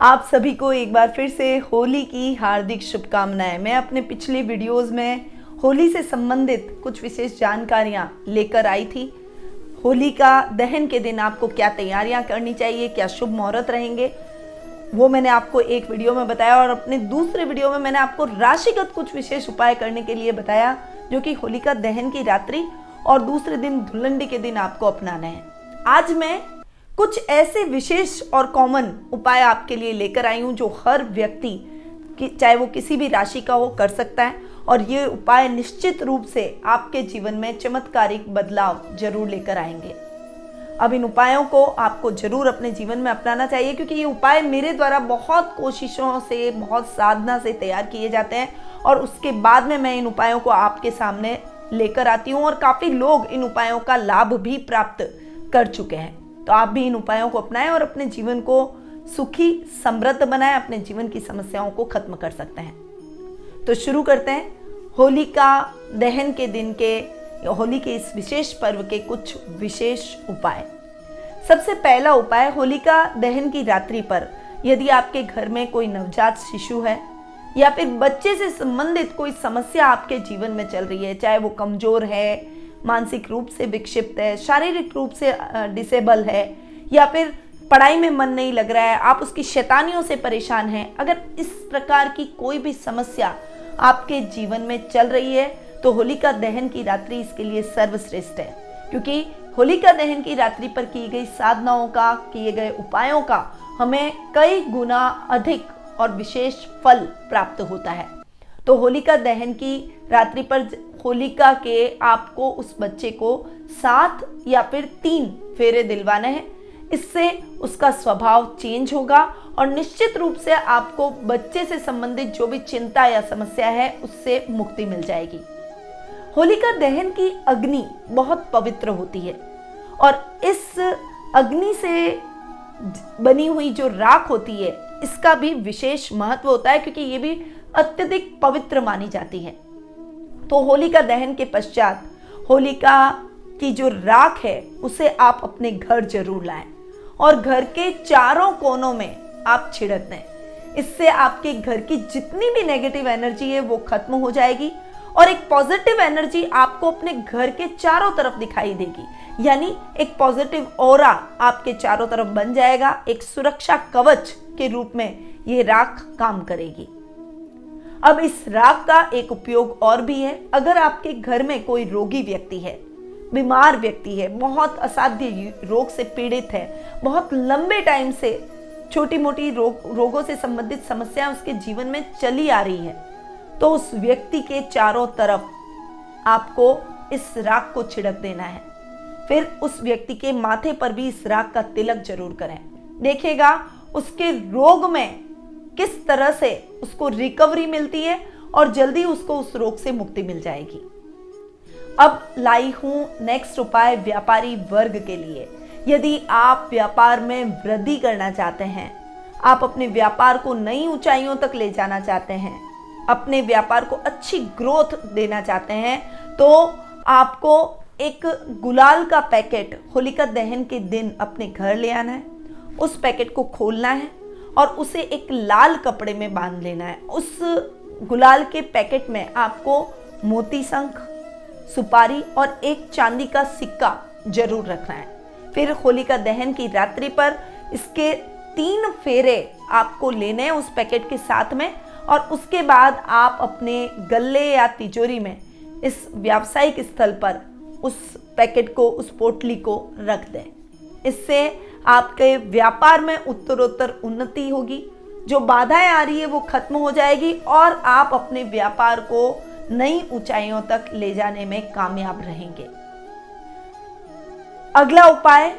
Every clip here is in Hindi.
आप सभी को एक बार फिर से होली की हार्दिक शुभकामनाएं। मैं अपने पिछले वीडियोस में होली से संबंधित कुछ विशेष जानकारियां लेकर आई थी। होली का दहन के दिन आपको क्या तैयारियां करनी चाहिए, क्या शुभ मुहूर्त रहेंगे, वो मैंने आपको एक वीडियो में बताया। और अपने दूसरे वीडियो में मैंने आपको राशिगत कुछ विशेष उपाय करने के लिए बताया, जो कि होलिका दहन की रात्रि और दूसरे दिन धुलंडी के दिन आपको अपनाना है। आज मैं कुछ ऐसे विशेष और कॉमन उपाय आपके लिए लेकर आई हूँ जो हर व्यक्ति चाहे वो किसी भी राशि का हो कर सकता है, और ये उपाय निश्चित रूप से आपके जीवन में चमत्कारिक बदलाव जरूर लेकर आएंगे। अब इन उपायों को आपको जरूर अपने जीवन में अपनाना चाहिए, क्योंकि ये उपाय मेरे द्वारा बहुत कोशिशों से, बहुत साधना से तैयार किए जाते हैं, और उसके बाद में मैं इन उपायों को आपके सामने लेकर आती हूँ। और काफ़ी लोग इन उपायों का लाभ भी प्राप्त कर चुके हैं। तो आप भी इन उपायों को अपनाएं और अपने जीवन को सुखी समृद्ध बनाएं, अपने जीवन की समस्याओं को खत्म कर सकते हैं। तो शुरू करते हैं होलिका दहन के दिन के, होली के इस विशेष पर्व के कुछ विशेष उपाय। सबसे पहला उपाय, होलिका दहन की रात्रि पर यदि आपके घर में कोई नवजात शिशु है या फिर बच्चे से संबंधित कोई समस्या आपके जीवन में चल रही है, चाहे वो कमजोर है, मानसिक रूप से विक्षिप्त है, शारीरिक रूप से डिसेबल है, या फिर पढ़ाई में मन नहीं लग रहा है, आप उसकी शैतानियों से परेशान हैं, अगर इस प्रकार की कोई भी समस्या आपके जीवन में चल रही है तो होलिका दहन की रात्रि इसके लिए सर्वश्रेष्ठ है। क्योंकि होलिका दहन की रात्रि पर की गई साधनाओं का, किए गए उपायों का हमें कई गुना अधिक और विशेष फल प्राप्त होता है। तो होलिका दहन की रात्रि पर होलिका के आपको उस बच्चे को 7 या फिर 3 फेरे दिलवाने हैं। इससे उसका स्वभाव चेंज होगा और निश्चित रूप से आपको बच्चे से संबंधित जो भी चिंता या समस्या है उससे मुक्ति मिल जाएगी। होलिका दहन की अग्नि बहुत पवित्र होती है, और इस अग्नि से बनी हुई जो राख होती है इसका भी विशेष महत्व होता है, क्योंकि ये भी अत्यधिक पवित्र मानी जाती है। तो होलिका दहन के पश्चात होलिका की जो राख है उसे आप अपने घर जरूर लाएं और घर के चारों कोनों में आप छिड़क दें। इससे आपके घर की जितनी भी नेगेटिव एनर्जी है वो खत्म हो जाएगी और एक पॉजिटिव एनर्जी आपको अपने घर के चारों तरफ दिखाई देगी। यानी एक पॉजिटिव ऑरा आपके चारों तरफ बन जाएगा। एक सुरक्षा कवच के रूप में ये राख काम करेगी। अब इस राख का एक उपयोग और भी है। अगर आपके घर में कोई रोगी व्यक्ति है, बीमार व्यक्ति है, बहुत असाध्य रोग से पीड़ित है, बहुत लंबे टाइम से छोटी मोटी रोगों से संबंधित समस्याएं उसके जीवन में चली आ रही है, तो उस व्यक्ति के चारों तरफ आपको इस राख को छिड़क देना है। फिर उस व्यक्ति के माथे पर भी इस राख का तिलक जरूर करें। देखिएगा उसके रोग में किस तरह से उसको रिकवरी मिलती है और जल्दी उसको उस रोग से मुक्ति मिल जाएगी। अब लाई हूं नेक्स्ट उपाय व्यापारी वर्ग के लिए। यदि आप व्यापार में वृद्धि करना चाहते हैं, आप अपने व्यापार को नई ऊंचाइयों तक ले जाना चाहते हैं, अपने व्यापार को अच्छी ग्रोथ देना चाहते हैं, तो आपको एक गुलाल का पैकेट होलिका दहन के दिन अपने घर ले आना है। उस पैकेट को खोलना है और उसे एक लाल कपड़े में बांध लेना है। उस गुलाल के पैकेट में आपको मोती शंख, सुपारी और एक चांदी का सिक्का जरूर रखना है। फिर होलिका दहन की रात्रि पर इसके 3 फेरे आपको लेने हैं उस पैकेट के साथ में, और उसके बाद आप अपने गल्ले या तिजोरी में इस व्यावसायिक स्थल पर उस पैकेट को, उस पोटली को रख दें। इससे आपके व्यापार में उत्तरोत्तर उन्नति होगी, जो बाधाएं आ रही है वो खत्म हो जाएगी और आप अपने व्यापार को नई ऊंचाइयों तक ले जाने में कामयाब रहेंगे। अगला उपाय,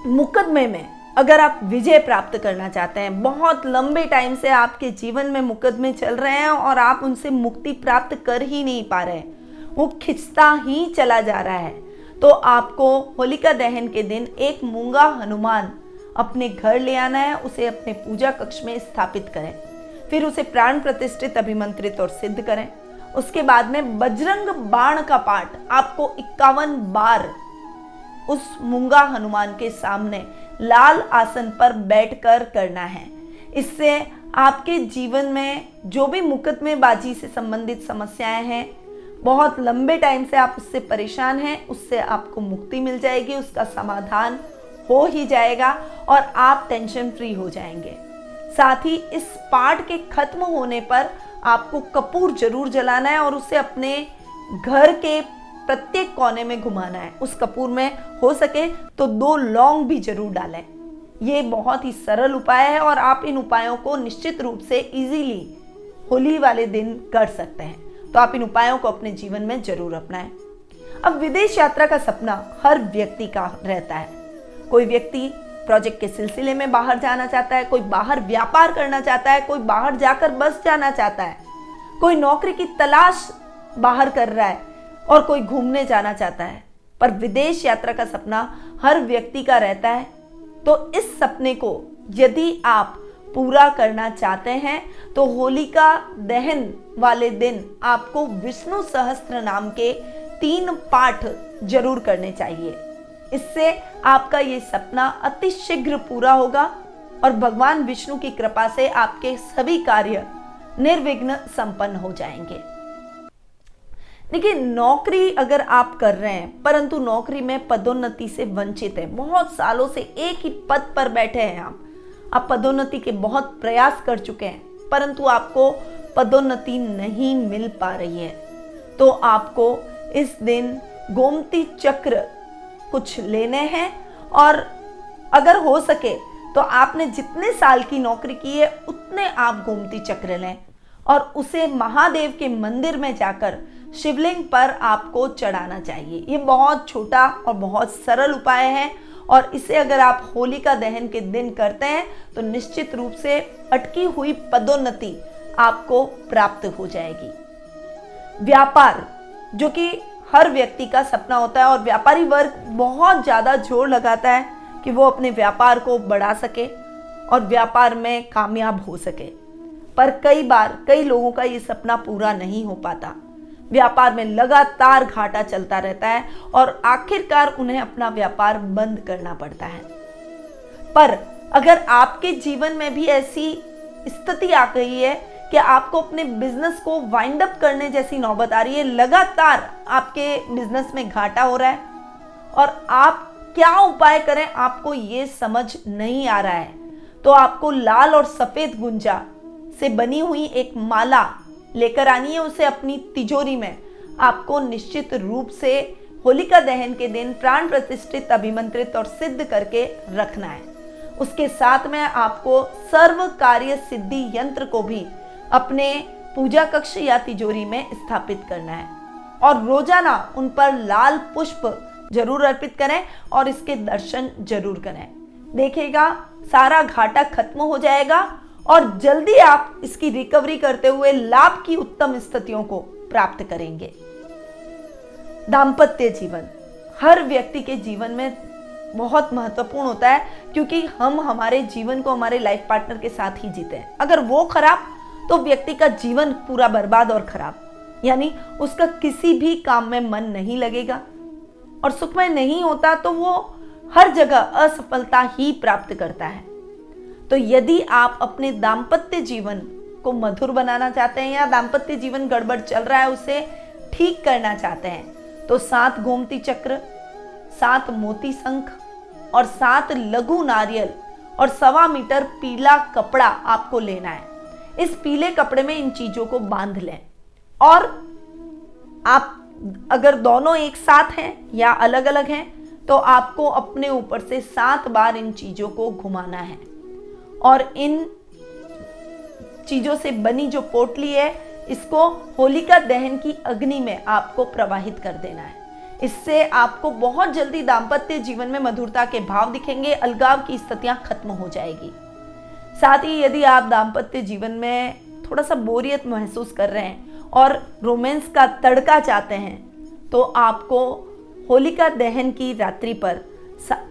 मुकदमे में अगर आप विजय प्राप्त करना चाहते हैं, बहुत लंबे टाइम से आपके जीवन में मुकदमे चल रहे हैं और आप उनसे मुक्ति प्राप्त कर ही नहीं पा रहे हैं, वो खिंचता ही चला जा रहा है, तो आपको होलिका दहन के दिन एक मूंगा हनुमान अपने घर ले आना है। उसे अपने पूजा कक्ष में स्थापित करें। फिर उसे प्राण प्रतिष्ठित, अभिमंत्रित और सिद्ध करें। उसके बाद में बजरंग बाण का पाठ आपको 51 बार उस मूंगा हनुमान के सामने लाल आसन पर बैठकर करना है। इससे आपके जीवन में जो भी मुकदमेबाजी से संबंधित समस्याएं हैं, बहुत लंबे टाइम से आप उससे परेशान हैं, उससे आपको मुक्ति मिल जाएगी, उसका समाधान हो ही जाएगा और आप टेंशन फ्री हो जाएंगे। साथ ही इस पाठ के खत्म होने पर आपको कपूर जरूर जलाना है और उसे अपने घर के प्रत्येक कोने में घुमाना है। उस कपूर में हो सके तो 2 लौंग भी जरूर डालें। ये बहुत ही सरल उपाय है और आप इन उपायों को निश्चित रूप से इजीली होली वाले दिन कर सकते हैं। तो आप इन उपायों को अपने जीवन में जरूर अपनाएं। अब विदेश यात्रा का सपना हर व्यक्ति का रहता है। कोई व्यक्ति प्रोजेक्ट के सिलसिले में बाहर जाना चाहता है, कोई बाहर व्यापार करना चाहता है, कोई बाहर जाकर बस जाना चाहता है, कोई नौकरी की तलाश बाहर कर रहा है और कोई घूमने जाना चाहता है। पर विदेश यात्रा का सपना हर व्यक्ति का रहता है। तो इस सपने को यदि आप पूरा करना चाहते हैं तो होलिका दहन वाले दिन आपको विष्णु सहस्त्र नाम के 3 पाठ जरूर करने चाहिए। इससे आपका ये सपना अति शीघ्र पूरा होगा और भगवान विष्णु की कृपा से आपके सभी कार्य निर्विघ्न संपन्न हो जाएंगे। देखिए, नौकरी अगर आप कर रहे हैं परंतु नौकरी में पदोन्नति से वंचित है, बहुत सालों से एक ही पद पर बैठे हैं आप पदोन्नति के बहुत प्रयास कर चुके हैं परंतु आपको पदोन्नति नहीं मिल पा रही है, तो आपको इस दिन गोमती चक्र कुछ लेने हैं और अगर हो सके तो आपने जितने साल की नौकरी की है उतने आप गोमती चक्र लें और उसे महादेव के मंदिर में जाकर शिवलिंग पर आपको चढ़ाना चाहिए। ये बहुत छोटा और बहुत सरल उपाय है और इसे अगर आप होलिका दहन के दिन करते हैं तो निश्चित रूप से अटकी हुई पदोन्नति आपको प्राप्त हो जाएगी। व्यापार, जो कि हर व्यक्ति का सपना होता है और व्यापारी वर्ग बहुत ज़्यादा जोर लगाता है कि वो अपने व्यापार को बढ़ा सके और व्यापार में कामयाब हो सके, पर कई बार कई लोगों का ये सपना पूरा नहीं हो पाता। व्यापार में लगातार घाटा चलता रहता है और आखिरकार उन्हें अपना व्यापार बंद करना पड़ता है। पर अगर आपके जीवन में भी ऐसी स्थिति आ गई है कि आपको अपने बिजनेस को वाइंड अप करने जैसी नौबत आ रही है, लगातार आपके बिजनेस में घाटा हो रहा है और आप क्या उपाय करें आपको ये समझ नहीं आ रहा है, तो आपको लाल और सफेद गुंजा से बनी हुई एक माला लेकर आनी है। उसे अपनी तिजोरी में आपको निश्चित रूप से होलिका दहन के दिन प्राण प्रतिष्ठित, अभिमंत्रित और सिद्ध करके रखना है। उसके साथ में आपको सर्व कार्य सिद्धि यंत्र को भी अपने पूजा कक्ष या तिजोरी में स्थापित करना है और रोजाना उन पर लाल पुष्प जरूर अर्पित करें और इसके दर्शन जरूर करें। देखिएगा, सारा घाटा खत्म हो जाएगा और जल्दी आप इसकी रिकवरी करते हुए लाभ की उत्तम स्थितियों को प्राप्त करेंगे। दाम्पत्य जीवन हर व्यक्ति के जीवन में बहुत महत्वपूर्ण होता है क्योंकि हम हमारे जीवन को हमारे लाइफ पार्टनर के साथ ही जीते हैं। अगर वो खराब तो व्यक्ति का जीवन पूरा बर्बाद और खराब, यानी उसका किसी भी काम में मन नहीं लगेगा और सुखमय नहीं होता तो वो हर जगह असफलता ही प्राप्त करता है। तो यदि आप अपने दाम्पत्य जीवन को मधुर बनाना चाहते हैं या दाम्पत्य जीवन गड़बड़ चल रहा है उसे ठीक करना चाहते हैं तो 7 गोमती चक्र, 7 मोती शंख और 7 लघु नारियल और 1.25 मीटर पीला कपड़ा आपको लेना है। इस पीले कपड़े में इन चीजों को बांध लें और आप अगर दोनों एक साथ हैं या अलग अलग हैं तो आपको अपने ऊपर से 7 बार इन चीजों को घुमाना है और इन चीजों से बनी जो पोटली है इसको होलिका दहन की अग्नि में आपको प्रवाहित कर देना है। इससे आपको बहुत जल्दी दाम्पत्य जीवन में मधुरता के भाव दिखेंगे, अलगाव की स्थितियां खत्म हो जाएगी। साथ ही यदि आप दाम्पत्य जीवन में थोड़ा सा बोरियत महसूस कर रहे हैं और रोमांस का तड़का चाहते हैं तो आपको होलिका दहन की रात्रि पर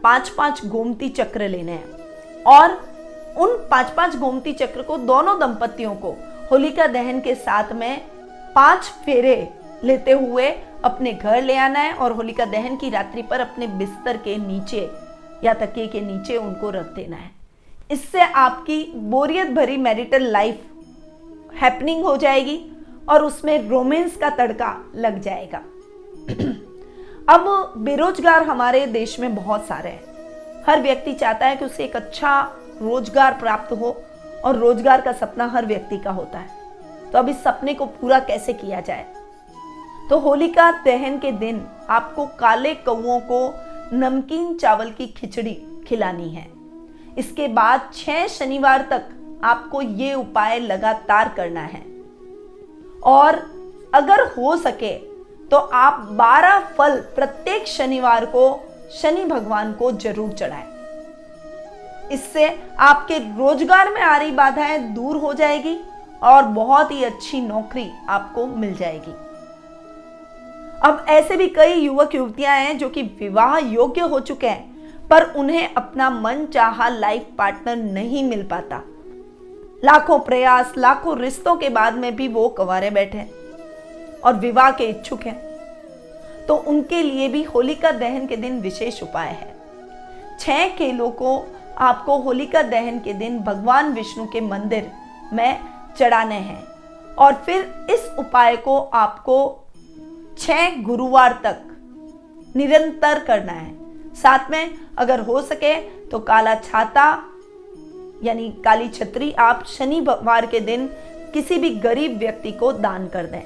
5-5 गोमती चक्र लेने हैं और उन 5-5 गोमती चक्र को दोनों दंपतियों को होलिका दहन के साथ में 5 फेरे लेते हुए अपने घर ले आना है और होलिका दहन की रात्रि पर अपने बिस्तर के नीचे या तकिए के नीचे उनको रख देना है। इससे आपकी बोरियत भरी मैरिटल लाइफ हैपनिंग हो जाएगी और उसमें रोमांस का तड़का लग जाएगा। अब बेरोजगार हमारे देश में बहुत सारे हैं। हर व्यक्ति चाहता है कि उसे एक अच्छा रोजगार प्राप्त हो और रोजगार का सपना हर व्यक्ति का होता है। तो अब इस सपने को पूरा कैसे किया जाए? तो होलिका दहन के दिन आपको काले कौओं को नमकीन चावल की खिचड़ी खिलानी है। इसके बाद 6 शनिवार तक आपको ये उपाय लगातार करना है और अगर हो सके तो आप 12 फल प्रत्येक शनिवार को शनि भगवान को जरूर चढ़ाएं। इससे आपके रोजगार में आ रही बाधाएं दूर हो जाएगी और बहुत ही अच्छी नौकरी आपको मिल जाएगी। अब ऐसे भी कई युवक युवतियां हैं जो कि विवाह योग्य हो चुके हैं पर उन्हें अपना मन चाहा लाइफ पार्टनर नहीं मिल पाता। लाखों प्रयास, लाखों रिश्तों के बाद में भी वो कुंवारे बैठे हैं और विवाह के इच्छुक हैं। तो उनके लिए भी होलिका दहन के दिन विशेष उपाय है। 6 केलों को आपको होलिका दहन के दिन भगवान विष्णु के मंदिर में चढ़ाने हैं और फिर इस उपाय को आपको 6 गुरुवार तक निरंतर करना है। साथ में अगर हो सके तो काला छाता यानी काली छतरी आप शनिवार के दिन किसी भी गरीब व्यक्ति को दान कर दें।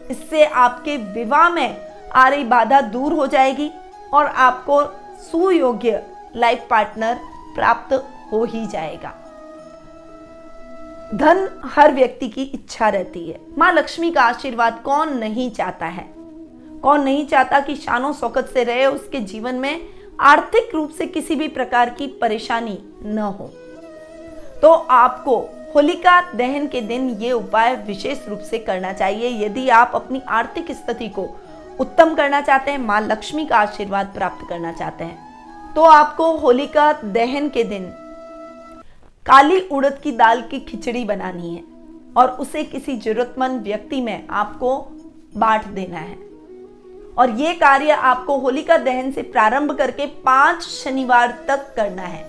इससे आपके विवाह में आ रही बाधा दूर हो जाएगी और आपको सुयोग्य लाइफ पार्टनर प्राप्त हो ही जाएगा। धन हर व्यक्ति की इच्छा रहती है। माँ लक्ष्मी का आशीर्वाद कौन नहीं चाहता है? कौन नहीं चाहता कि शानो शौकत से रहे, उसके जीवन में आर्थिक रूप से किसी भी प्रकार की परेशानी न हो। तो आपको होलिका दहन के दिन ये उपाय विशेष रूप से करना चाहिए यदि आप अपनी आर्थिक स्थिति को उत्तम करना चाहते हैं, माँ लक्ष्मी का आशीर्वाद प्राप्त करना चाहते हैं। तो आपको होलिका दहन के दिन काली उड़द की दाल की खिचड़ी बनानी है और उसे किसी जरूरतमंद व्यक्ति में आपको बांट देना है। और ये कार्य आपको होलिका दहन से प्रारंभ करके 5 शनिवार तक करना है।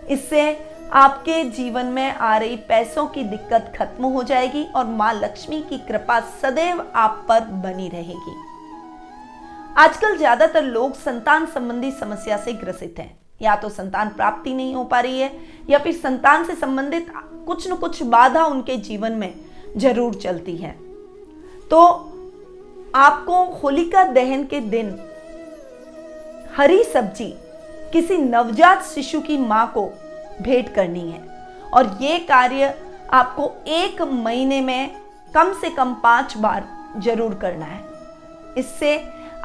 इससे आपके जीवन में आ रही पैसों की दिक्कत खत्म हो जाएगी और माँ लक्ष्मी की कृपा सदैव आप पर बनी रहेगी। आजकल ज्यादातर लोग संतान संबंधी समस्या से ग्रसित हैं। या तो संतान प्राप्ति नहीं हो पा रही है या फिर संतान से संबंधित कुछ न कुछ बाधा उनके जीवन में जरूर चलती है। तो आपको होलिका दहन के दिन हरी सब्जी किसी नवजात शिशु की मां को भेंट करनी है और ये कार्य आपको 1 महीने में कम से कम 5 बार जरूर करना है। इससे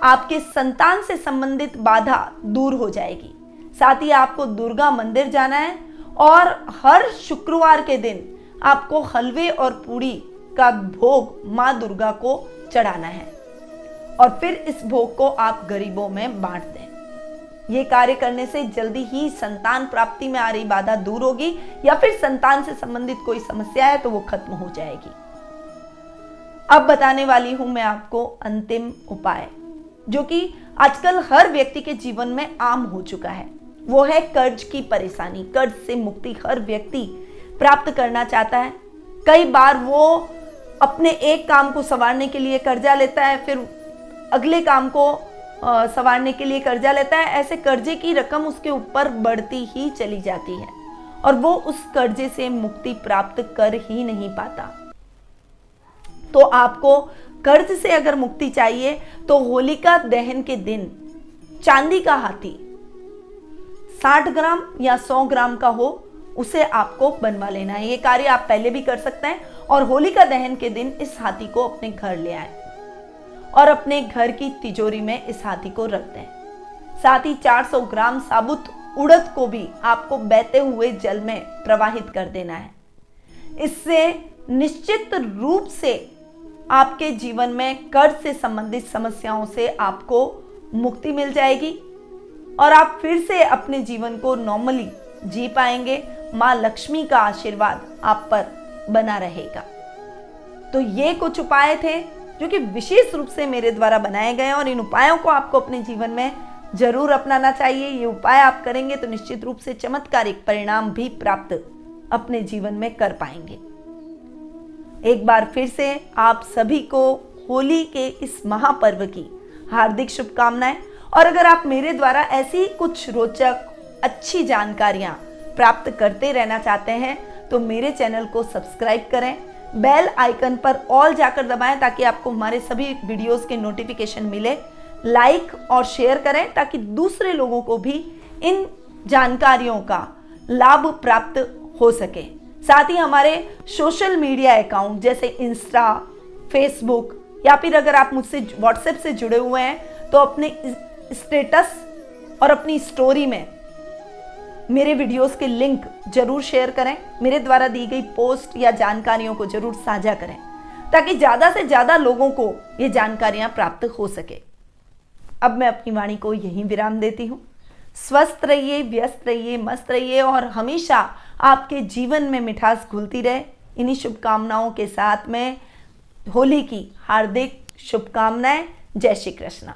आपके संतान से संबंधित बाधा दूर हो जाएगी। साथ ही आपको दुर्गा मंदिर जाना है और हर शुक्रवार के दिन आपको हलवे और पूड़ी का भोग माँ दुर्गा को चढ़ाना है और फिर इस भोग को आप गरीबों में बांट दें। ये कार्य करने से जल्दी ही संतान प्राप्ति में आ रही बाधा दूर होगी या फिर संतान से संबंधित कोई समस्या है तो वो खत्म हो जाएगी। अब बताने वाली हूं मैं आपको अंतिम उपाय जो कि आजकल हर व्यक्ति के जीवन में आम हो चुका है। वो है कर्ज की परेशानी। कर्ज से मुक्ति हर व्यक्ति प्राप्त करना चाहता है। कई बार वो अपने एक काम को संवारने के लिए कर्जा लेता है, फिर अगले काम को संवारने के लिए कर्जा लेता है। ऐसे कर्जे की रकम उसके ऊपर बढ़ती ही चली जाती है और वो उस कर्जे से मुक्ति प्राप्त कर ही नहीं पाता। तो आपको कर्ज से अगर मुक्ति चाहिए तो होलिका दहन के दिन चांदी का हाथी 60 ग्राम या 100 ग्राम का हो उसे आपको बनवा लेना है। ये कार्य आप पहले भी कर सकते हैं और होलिका दहन के दिन इस हाथी को अपने घर ले आए और अपने घर की तिजोरी में इस हाथी को रख दें। साथ ही 400 ग्राम साबुत उड़द को भी आपको बहते हुए जल में प्रवाहित कर देना है। इससे निश्चित रूप से आपके जीवन में कर्ज से संबंधित समस्याओं से आपको मुक्ति मिल जाएगी और आप फिर से अपने जीवन को नॉर्मली जी पाएंगे। माँ लक्ष्मी का आशीर्वाद आप पर बना रहेगा। तो ये कुछ उपाय थे जो कि विशेष रूप से मेरे द्वारा बनाए गए और इन उपायों को आपको अपने जीवन में जरूर अपनाना चाहिए। ये उपाय आप करेंगे तो निश्चित रूप से चमत्कारिक परिणाम भी प्राप्त अपने जीवन में कर पाएंगे। एक बार फिर से आप सभी को होली के इस महापर्व की हार्दिक शुभकामनाएं। और अगर आप मेरे द्वारा ऐसी कुछ रोचक अच्छी जानकारियां प्राप्त करते रहना चाहते हैं तो मेरे चैनल को सब्सक्राइब करें, बेल आइकन पर ऑल जाकर दबाएं ताकि आपको हमारे सभी वीडियोस के नोटिफिकेशन मिले। लाइक और शेयर करें ताकि दूसरे लोगों को भी इन जानकारियों का लाभ प्राप्त हो सके। साथ ही हमारे सोशल मीडिया अकाउंट जैसे इंस्टा, फेसबुक या फिर अगर आप मुझसे व्हाट्सएप से जुड़े हुए हैं तो अपने स्टेटस और अपनी स्टोरी में मेरे वीडियोस के लिंक जरूर शेयर करें। मेरे द्वारा दी गई पोस्ट या जानकारियों को जरूर साझा करें ताकि ज़्यादा से ज़्यादा लोगों को ये जानकारियां प्राप्त हो सके। अब मैं अपनी वाणी को यहीं विराम देती हूँ। स्वस्थ रहिए, व्यस्त रहिए, मस्त रहिए और हमेशा आपके जीवन में मिठास घुलती रहे। इन्हीं शुभकामनाओं के साथ में होली की हार्दिक शुभकामनाएं। जय श्री कृष्ण।